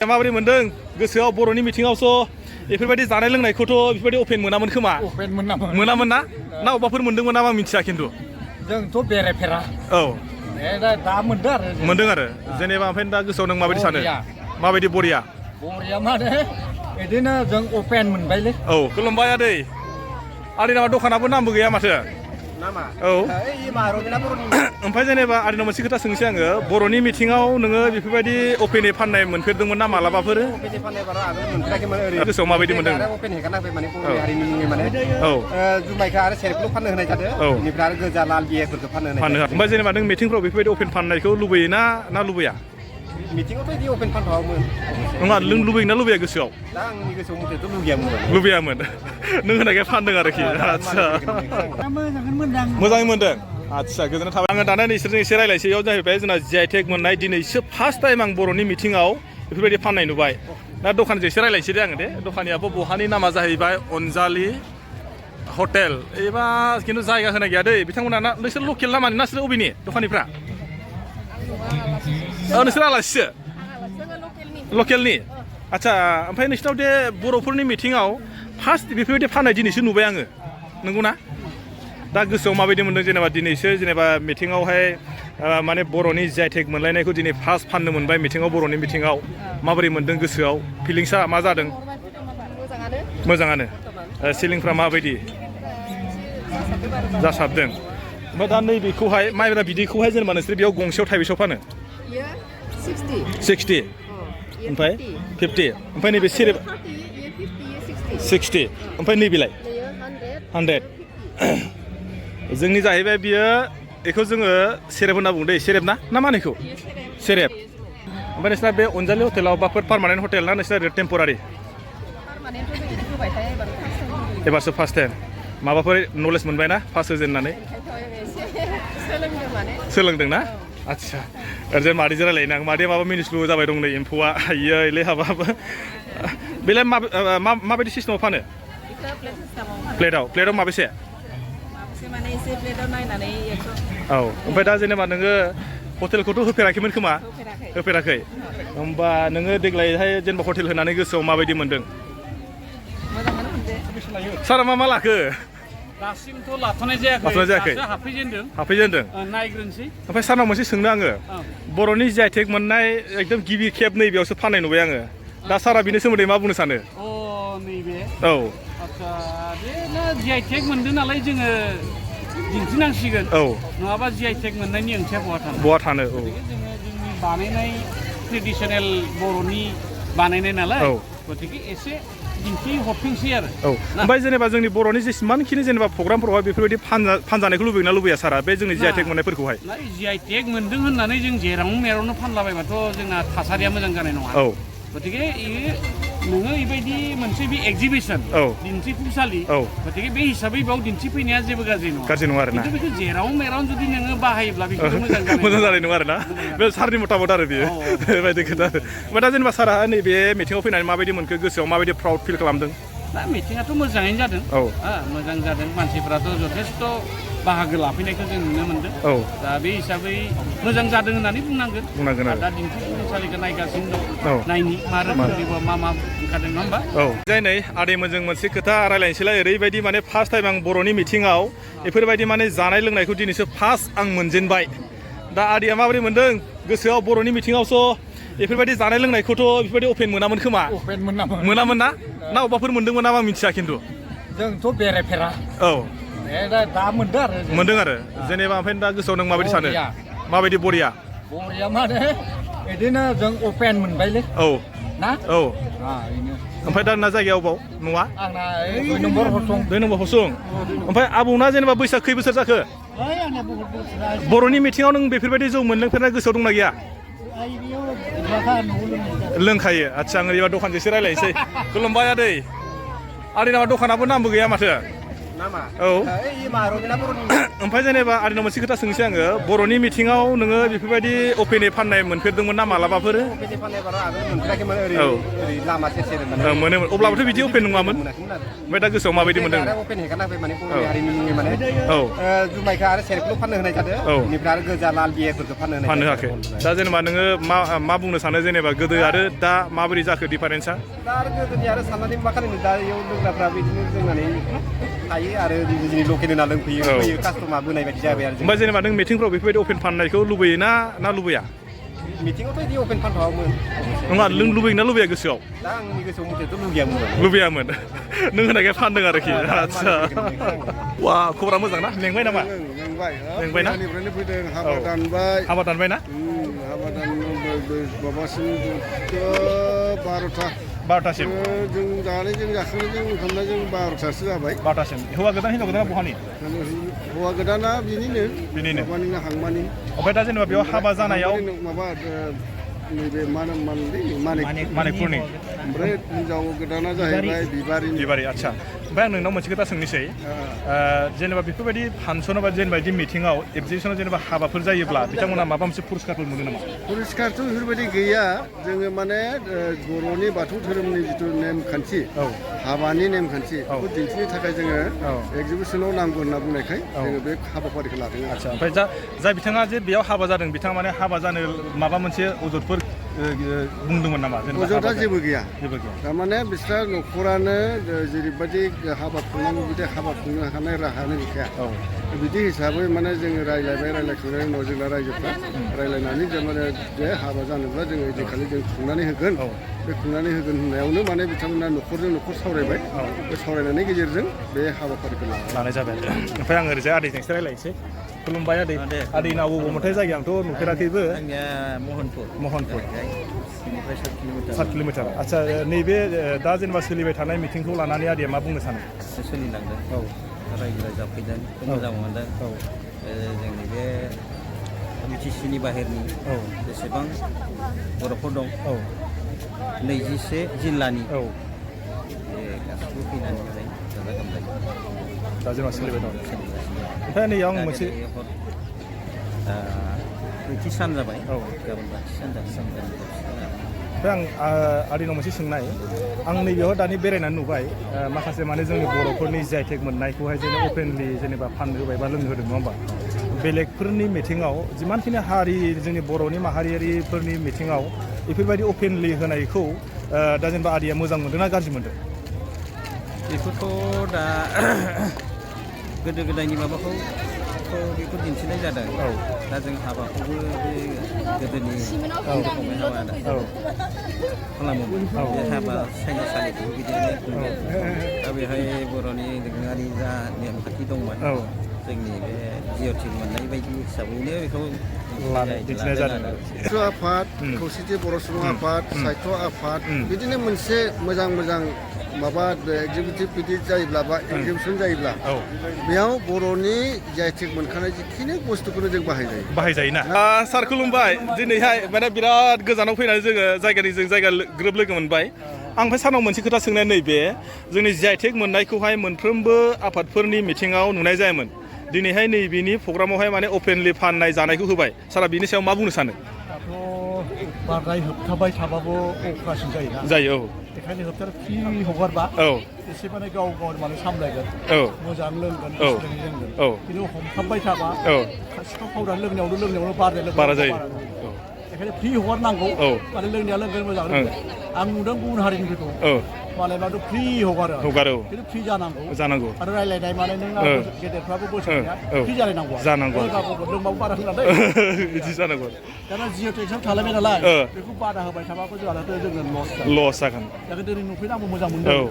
माबोरै मोनदों गोसोआव बर'नि मिथिङावस' बेफोरबायदि जानाय लोंनायखौथ' बेफोरबायदि अपेन मोनामोन खोमा मोनामोन ना अबाफोर मोनदोंमोन नामा मिथिया खिन्थु जोंथ' बेरायफेरा औ दा मोनदों आरो जेनेबा ओमफ्राय दा गोसोआव नों माबायदि सानो माबायदि बरिया माने बिदिनो जों अपेन मोनबायलै औ खुलुमबाय आदै आदैनाव दखानाबो नामबो गैया माथो नामा औ ओमफ्राय जेनेबा आदैनाव मोनसे खोथा सोंसै आङो बर'नि मिथिङाव नोङो बेफोरबायदि अपेनै फाननाय मोनफेरदोंमोन ना मालाबाफोर गोसोआव माबायदि मोनदों औ जुमायखौ आरो सेरेबखौ फाननो होनाय जादों बेनिफ्राय आरो गोजा लाल बियारफोरखौ फाननो होनाय ओमफ्राय जेनेबा नों मिथिंफ्राव बेफोरबायदि अपेन फाननायखौ लुबैयो ना लुबैया मिथिङावथ' बिदि अपेन फानथ'वामोन नङा नों लुबैयोना लुबैया गोसोआव दा आंनि गोसोआव मथेथ' लुबैयामोन नों होनायखाय फानदों आरोखि आदसा मोजाङै मोनदों आदसा गोजोननाय थाबाय आङो दाना नोंसोरजों एसे रायज्लायसै बेयाव जाहैबाय जोंना GI मोननाय दिनैसो फार्स्ट टाइम आं बर'नि मिथिङाव बेफोरबायदि फाननाय नुबाय दा दखानजों एसे रायज्लायनोसै दे आङो दे दखानियाबो बहानि नामा जाहैबाय अनजालि हटेल एबा खिन्थु जायगा होनाय गैया दै बिथांमोना ना नोंसोर लकेल नामा ना नोंसोर अबेनि दखानिफ्रा नोंसोर आलासिसो लकेलनि आदसा ओमफ्राय नोंसिनाव दे बर'फोरनि मिथिङाव फार्स्ट बेफोरबायदि फाननाय दिनैसो नुबाय आङो नंगौना दा गोसोआव माबायदि मोनदों जेनेबा दिनैसो जेनेबा मिथिङावहाय माने बर'नि GI मोनलायनायखौ दिनै फार्स्ट फाननो मोनबाय मिथिङाव बर'नि मिथिङाव माबोरै मोनदों गोसोआव फिलिंसा मा जादों मोजाङानो सिलिंफ्रा माबायदि जासाबदों ओमफ्राय दा नैबेखौहाय माइब्रा बिदैखौहाय जेनेबा नोंसोर बेयाव गंसेयाव थाइबेसेयाव फानो 60 ओमफ्राय 50 ओमफ्राय नैबे सेरेब 60 ओमफ्राय नैबेलाय 100 जोंनि जाहैबाय बियो बेखौ जोङो सेरेब होनना बुङो दै सेरेब ना मा होनो सेरेब ओमफ्राय नोंसिना बे अनजालि हटेलाव बाफोर पार्मानेन्ट हटेल ना नोंसिना टेम्परारि एबारसो फार्स्ट टाइम माबाफोर नलेज मोनबाय ना फार्स्ट होजेननानै सोलोंदों ना आदसा ओरैनो मादैजों रायलायनो आं मादैया माबा मिनिस्लु जाबाय दं नै एम्फौआ इयोलै हाबाबो बेलाय माबायदि सिस्टेमाव फानो प्लेटाव माबेसे औ ओमफ्राय दा जेनेबा नोङो हटेलखौथ' होफेराखैमोन खोमा होफेराखै होमबा नोङो देग्लायहाय जेनेबा हटेल होनानै गोसोआव माबायदि मोनदों सारा मा लाखो दासिमथ' लाथ'नाय जायाखै हाबफैजेनदों नायग्रोनोसै ओमफ्राय सारनाव मोनसे सोंनो आङो बर'नि GI मोननाय एकदम गिबि खेब नैबेयावसो फाननाय नुबाय आङो दा सारा बिनि सोमोन्दै मा बुंनो सानो नैबे औ आदसा बे GI मोनदों नालाय जोङो दिन्थिनांसिगोन औ नङाबा GI मोननायनि ओंथिया बहा थानो औ जोङो जोंनि बानायनाय ट्रेडिसनेल बर'नि बानायनाय नालाय गतिके एसे दिन्थि हरफिनसै आरो औ ओमफ्राय जेनेबा जोंनि बर'नि जेसेबांखिनि जेनेबा प्रग्रामफोरावहाय बेफोरबायदि फानजानायखौ लुबैयोना लुबैया सारा बे जोंनि GI मोननायफोरखौहाय GI मोनदों होननानै जों जेरावनो मेरावनो फानलाबायबाथ' जोंना थासारिया मोजां जानाय नङा औ गतिके नोङो बेबायदि मोनसे बे एगजिबिसन दिन्थिफुंसालि गतिके बे हिसाबै बेयाव दिन्थिफैनाया जेबो गाज्रि नङा आरोना खिन्थु बेखौ जेराव मेराव जुदि नोङो बाहायोब्ला बेखौ मोजां जानाय नङा आरोना बे सारनि मतामत आरो बेयो बेबायदि खोथा ओमफ्राय दा जेनेबा सारा नैबे मिथिङाव फैनानै माबायदि मोनखो गोसोआव माबायदि प्राउड फिल खालामदों दा मिथिङाथ' मोजाङैनो जादों मोजां जादों मानसिफ्राथ' जथेस्थ' बाहागो लाफैनायखौ जों नुनो मोनदों दा बे हिसाबै मोजां जादों होननानै बुंनांगोन दा दिन्थिफुंसालिखौ नायगासिनो दं नायनि मा रोखोमनि मा ओंखारदों नङा होमबा नै आदैमोनजों मोनसे खोथा रायलायनोसैलाय ओरैबायदि माने फार्स्ट टाइम आं बर'नि मिथिङाव बेफोरबायदि माने जानाय लोंनायखौ दिनैसो फार्स्ट आं मोनजेनबाय दा आदैया माबोरै मोनदों गोसोआव बर'नि मिथिङावसो बेफोरबायदि जानाय लोंनायखौथ' बेफोरबायदि अपेन मोनामोन खोमा मोनामोन ना अबाफोर मोनदोंमोन नामा मिथिया खिन्थु जोंथ' बेरायफेरा औ दा मोनदों आरो जेनेबा ओमफ्राय दा गोसोआव नों माबायदि सानो माबायदि बरिया माने बिदिनो जों अपेन मोनबायलै औ ना औ ओमफ्य दा ना जायगायाव बाव नङा आंना 2 नम्बर हसुं ओमफ्राय आबौना जेनेबा बैसाग खै बोसोर जाखो बर'नि मिथिङाव नों बेफोरबायदि जौ मोनलोंफेरनाय गोसोआव दंना गैया लोंखायो आदसा आं ओरैबा दखानजोंसो रायलायनोसै खुलुमबाय आदैनाव दखानाबो नामबो गैया माथो ओमफ्राय जेनेबा आरिनाव मोनसे खोथा सोंसै आङो बर'नि मिथिङाव नोङो बेफोरबायदि अपेनै फाननाय मोनफेरदोंमोन ना मालाबाफोर मोनोमोन अब्लाबोथ' बिदि अपेन नङामोन ओमफ्राय दा गोसोआव माबायदि मोनदों जुमायखौ आरो सेरेबखौल' फाननो होनाय जादों बेनिफ्राय आरो गोजा लाल बियारफोरखौ फाननो होआखै दा जेनेबा नोङो मा बुंनो सानो जेनेबा गोदो आरो दा माबोरै जाखो डिफारेन्सा दा आरो गोदोनि आरो साननानै मा खालामो दा इयाव लोंग्राफ्रा बिदिनो जोंनानै थायो आरो जोंनि लकेल होना लोंफैयो कास्टमार बोनाय बायदि जाबाय आरो ओमफ्राय जेनेबा नों मिटिंफ्राव बेफोरबायदि अपेन फाननायखौ लुबैयो ना लुबैया मिटिङावथ' बिदि अपेन फानथावामोन नङा लुबैयोना लुबैया गोसोआव दा आंनि गोसोआव मथेथ' लुबैयामोन नों होनायखाय फानदों आरोखि आदसा वा खबरा मोजां ना मेंबाय नामा मेंबाय ना फैदों हाबा दानबाय हाबा दानबाय ना हाबा माबासिम 12टासिम जों जानाय जों जाखांनाय जों ओंखामना जों 12टासो जाबाय 12टासिम हौवा गोदान हिनजाव गोदाना बहानि हौवा गोदाना बिनिनो हांमानि ओमफ्राय दा जेनेबा बेयाव हाबा जानायाव माबा नैबे मानिकपुरनि ओमफ्राय हिनजाव गोदाना जाहैबाय बिबारि आदसा ओमफ्राय आं नोंनाव मोनसे खोथा सोंनोसै जेनेबा बेफोरबायदि फांसनाव बा जेनेबा बिदि मिटिङाव एगजिबिसनाव जेनेबा हाबाफोर जायोब्ला बिथांमोना माबा मोनसे पुरस्कारफोर मोनो नामा पुरस्कारथ' बेफोरबायदि गैया जोङो माने बर'नि बाथौ धोरोमनि जिथु नेमखान्थि हाबानि नेमखान्थि बेखौ दिन्थिनो थाखाय जोङो एगजिबिसनाव नांगौ होनना बुंनायखाय जोङो बे हाबाफारिखौ लादों आदसा ओमफ्य जाय बिथाङा जे बेयाव हाबा जादों बिथाङा माने हाबा जानो माबा मोनसे अजदफोर बुंदोंमोन नामा अजदआ जेबो गैया थारमाने बिस्रा न'खरानो जेरैबायदि हाबा खुंनांगौ बिदि हाबा खुंनो हानाय राहायानो गैखाया बिदि हिसाबै माने जोङो रायज्लायखांनायनि उनाव जोंना रायजोफ्रा रायज्लायनानै माने जे हाबा जानोब्ला जोङो ओइदिनखालि जों खुंनानै होगोन बे खुंनानै होगोन होननायावनो माने बिथांमोना न'खरजों न'खर सावरायबाय बे सावरायनायनि गेजेरजों बे हाबाफारिखौ लानाय जाबाय ओमफ्राय आं ओरैजाय आदैजोंसो रायज्लायनोसै खुलुमबाय आदैना बबेयावमोनथाय जायगाया आंथ' नुफेराखैबो महनपुर 7 किल'मिटार आदसा नैबे दा जेनेबा सोलिबाय थानाय मिटिंखौ लानानै आदैया मा बुंनो सानो सोलिलांदों रायजो राजा फैदों मोजां मोनदों जोंनि बे बिटिसिनि बाहेरनि जेसेबां बर'फोर दं 21 जिल्लानि गासिबो फैनानै गाजा गोमजायै दा जेनेबा सोलिबाय दं ओमफ्राय नै आं मोनसे नैथि सान जाबाय गाबोन बाथि सान जागोन ओमफ्राय आं आदैनाव मोनसे सोंनाय आं नैबेयाव दानि बेरायनानै नुबाय माखासे माने जोंनि बर'फोरनि जि आइ टेग मोननायखौहाय जोङो अपेनलि जेनेबा फाननो होबाय बा लोंनो होदों नङा होमबा बेलेगफोरनि मिथिङाव जिमानखिनि हारि जोंनि बर'नि माहारियारिफोरनि मिथिङाव बेफोरबायदि अपेनलि होनायखौ दा जेनेबा आदैया मोजां मोनदों ना गाज्रि मोनदों बेखौथ' दा गोदो गोदायनि माबाखौ बेखौ दिन्थिनाय जादों दा जों हाबाखौबो बे गोदोनि रोखोमै हाबा खालामोमोन बे हाबा सायनासालिखौबो बिदिनो खुंबाय दा बेहाय बर'नि दोरोङारि जा नेमखान्थि दंमोन जोंनि बे जिअ'टेग मोननाय बायदि हिसाबैनो बेखौ दिन्थिनाय जादों आफाद खौसेथि बर' सुबुं आफाद साहित्य आफाद बिदिनो मोनसे मोजां माबा एगजिबिटिभ बिदि जायोब्ला बा एगजिबिसन जायोब्ला बेयाव बर'नि जि आइ टेग मोनखानाय जिखिनि बुस्थुखौनो जों बाहायजायोना सार खुलुमबाय दिनैहाय माने बिराद गोजानाव फैनानै जोङो जों जायगा ग्रोब लोगो मोनबाय आं ओमफ्राय सारनाव मोनसे खोथा सोंनाय नैबे जोंनि जि आइ टेग मोननायखौहाय मोनफ्रोमबो आफादफोरनि मिथिङाव नुनाय जायामोन दिनैहाय नैबेनि प्रग्रामावहाय माने अपेनलि फाननाय जानायखौ होबाय सारा बिनि सायाव मा बुंनो सानो बांद्राय होबथाबाय थाबाबो अख्रासिन जायो बेखायनो होबथार फ्रि हगारबा एसे माने गाव माने सामलायगोन मोजां लोंगोन खिन्थु हमथाबबाय थाबा सिखाव पाउडार लोंनायावनो बारा जायो बेखायनो फ्रि हगारनांगौ माने लोंनाया लोंगोन मोजां आं नुदों गुबुन हारिनिफोरखौ मालायबाथ' फ्रि हगारो खिन्थु फ्रि जानांगौ आरो रायलायनाय माने नों गेदेरफ्राबो बोसोरनिया फ्रि जानांगौ लोंबाबो बारा होनांगौ बिदि जानांगौ दाना जिअ'टेगआव थालायबाय नालाय बेखौ बादा होबाय थाबाबो जोंहाथ' जोङो लस जागोन दा दिनै नुफैनो आंबो मोजां मोनदों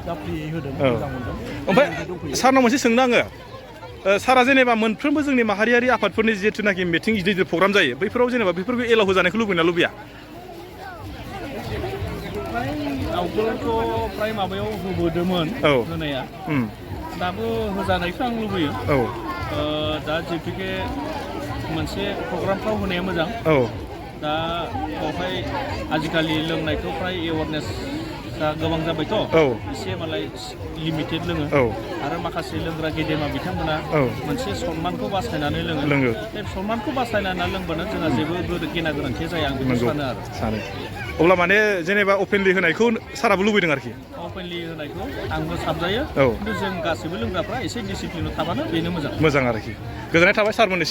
दा फ्रि होदों मोजां मोनदों ओमफ्राय सारनाव मोनसे सोंनो आङो सारा जेनेबा मोनफ्रोमबो जोंनि माहारियारि आफादफोरनि जिहेथुनाखि मिटिं गिदिर प्रग्राम जायो बैफोराव जेनेबा बेफोरखौ एलाव होजानायखौ लुबैना लुबैया आवगोलथ' फ्राय माबायाव होबोदोंमोन होनाया दाबो होजानायखौ आं लुबैयो दा जिहेतुके मोनसे प्रग्रामफ्राव होनाया मोजां दा बेवहाय आजिखालि लोंनायखौ फ्राय एवारनेस दा गोबां जाबायथ' औ एसे मालाय लिमिटेड लोङो औ आरो माखासे लोंग्रा गेदेमा बिथांमोना औ मोनसे सनमानखौ बासायनानै लोङो बे सनमानखौ बासायनानै लोंबानो जोंहा जेबो गेना गोरोन्थि जाया आं बेखौ सानो आरो सानो अब्ला माने जेनेबा अपेनलि होनायखौ साराबो लुबैदों आरोखि अपेनलि होनायखौ आंबो साबजायो औ खिन्थु जों गासैबो लोंग्राफ्रा एसे डिसिप्लिनाव थाबानो बेनो मोजां मोजां आरोखि गोजोननाय थाबाय सारमोननिसिम